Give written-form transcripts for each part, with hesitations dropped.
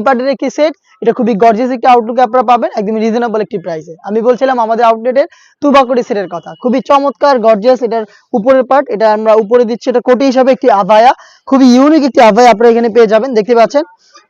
পার্টের একটি সেট, এটা খুবই গর্জিয়াস একটি আউটলুকে আপনারা পাবেন একদম রিজনেবল একটি প্রাইসে। আমি বলছিলাম আমাদের আউটলেটের তুবা কোটি সেটের কথা, খুবই চমৎকার গর্জিয়াস। এটার উপরের পার্ট, এটা আমরা উপরে দিচ্ছি, এটা কোটি হিসাবে একটি আভায়া, খুবই ইউনিক একটি আভায়া আপনারা এখানে পেয়ে যাবেন। দেখতে পাচ্ছেন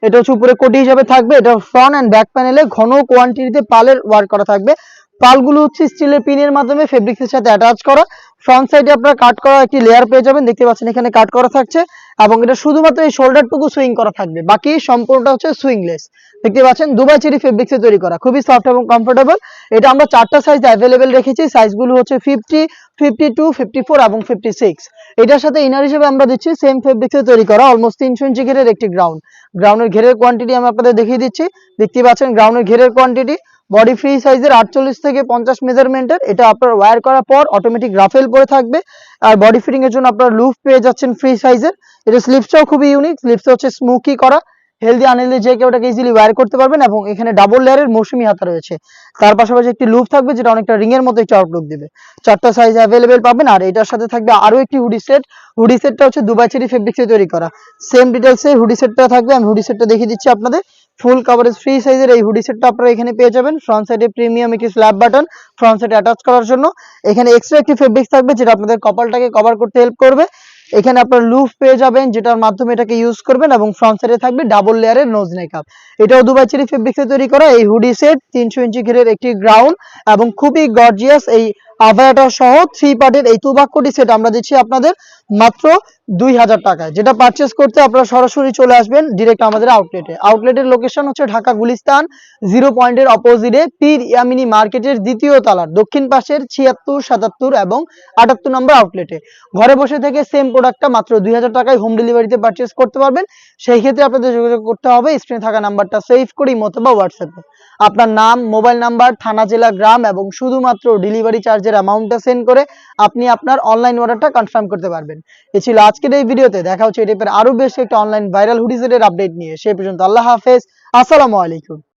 এটা হচ্ছে উপরে কোটি হিসাবে থাকবে। এটা ফ্রন্ট অ্যান্ড ব্যাক প্যানেলে ঘন কোয়ান্টিটিতে পালের ওয়ার্ক করা থাকবে। পালগুলো হচ্ছে স্টিলের পিনের মাধ্যমে ফেব্রিক্সের সাথে অ্যাটাচ করা। ফ্রন্ট সাইডে আপনারা কাট করা একটি লেয়ার পেয়ে যাবেন, দেখতে পাচ্ছেন এখানে কাট করা থাকছে এবং এটা শুধুমাত্র এই শোল্ডারটুকু সুইং করা থাকবে, বাকি সম্পূর্ণটা হচ্ছে সুইংলেস। দেখতে পাচ্ছেন দুবাই চেরি ফেব্রিক্সে তৈরি করা, খুবই সফট এবং কমফোর্টেবল। এটা আমরা 4টা সাইজ অ্যাভেলেবেল রেখেছি, সাইজগুলো হচ্ছে 50, 52, 54 এবং 56। এটার সাথে ইনার হিসেবে আমরা দিচ্ছি সেম ফেব্রিক্সে তৈরি করা অলমোস্ট 300 ইঞ্চি ঘেরের একটি গ্রাউন্ডের ঘেরের কোয়ান্টিটি আমি আপনাদের দেখিয়ে দিচ্ছি। দেখতে পাচ্ছেন গ্রাউন্ডের ঘেরের কোয়ান্টিটি বডি ফ্রি সাইজের 48 থেকে 50 মেজারমেন্টের। এটা আপনার ওয়্যার করার পর অটোমেটিক রাফেল পরে থাকবে। আর বডি ফিটিং এর জন্য আপনারা লুফ পেয়ে যাচ্ছেন ফ্রি সাইজের। এটা স্লিপসটাও খুবই ইউনিক, স্লিপসটা হচ্ছে স্মোকি করা, হেলদি আনহেলদি যে কেউ এটাকে ইজিলি ওয়্যার করতে পারবেন এবং এখানে ডাবল লেয়ারের মৌসুমি হাতা রয়েছে। তার পাশাপাশি একটি লুপ থাকবে যেটা অনেকটা রিং এর মতো একটি আউটলুক দিবে। 4টা সাইজ অ্যাভেলেবেল পাবেন। আর এটার সাথে থাকবে আরো একটি হুডি সেট। হুডি সেটটা হচ্ছে দুবাই চেরি ফেব্রিক্সে তৈরি করা, সেম ডিটেলসে হুডি সেটটা থাকবে। আমি হুডি সেটটা দেখিয়ে দিচ্ছি আপনাদের। ফুল কভারেজ ফ্রি সাইজের এই হুডি সেটটা আপনারা এখানে পেয়ে যাবেন। ফ্রন্ট সাইডে প্রিমিয়াম একটি স্ল্যাব বাটন ফ্রন্ট সাইডে অ্যাটাচ করার জন্য। এখানে এক্সট্রা একটি ফেব্রিক্স থাকবে যেটা আপনাদের কপালটাকে কভার করতে হেল্প করবে। এখানে আপনার লুফ পেয়ে যাবেন যেটার মাধ্যমে এটাকে ইউজ করবেন এবং ফ্রন্ট সাইডে থাকবে ডাবল লেয়ারের নোজ নেকআপ। এটাও দুবাই চেরি ফেব্রিক্সে তৈরি করা এই হুডি সেট 300 ইঞ্চি ঘেরের একটি গ্রাউন্ড এবং খুবই গর্জিয়াস এই আভায়াটা সহ 3 পার্টের এই তুবাক কোটি সেট আমরা দিচ্ছি আপনাদের মাত্র 2000 টাকায়। যেটা পারচেজ করতে আপনারা সরাসরি চলে আসবেন ডিরেক্ট আমাদের আউটলেটের লোকেশন হচ্ছে ঢাকা গুলিস্তান 0 পয়েন্টের অপোজিটে পীর ইয়ামিনী মার্কেটের দ্বিতীয় তলার দক্ষিণ পাশের 76, 77 এবং 78 নম্বর আউটলেটে। ঘরে বসে থেকে সেম প্রোডাক্টটা মাত্র 2000 টাকায় হোম ডেলিভারিতে পারচেজ করতে পারবেন। সেই ক্ষেত্রে আপনাদের যোগাযোগ করতে হবে স্ক্রিনে থাকা নাম্বারটা সেভ করে অথবা হোয়াটসঅ্যাপে আপনার নাম, মোবাইল নাম্বার, থানা, জেলা, গ্রাম এবং শুধুমাত্র ডেলিভারি চার্জের অ্যামাউন্টটা সেন্ড করে আপনি আপনার অনলাইন অর্ডারটা কনফার্ম করতে পারবেন। এ ছিল আজকের এই ভিডিওতে। দেখা হচ্ছে এই টাইপের আরো বেশ একটা অনলাইন ভাইরাল হুডি সেটের আপডেট নিয়ে। সেই পর্যন্ত আল্লাহ হাফেজ, আসসালামু আলাইকুম।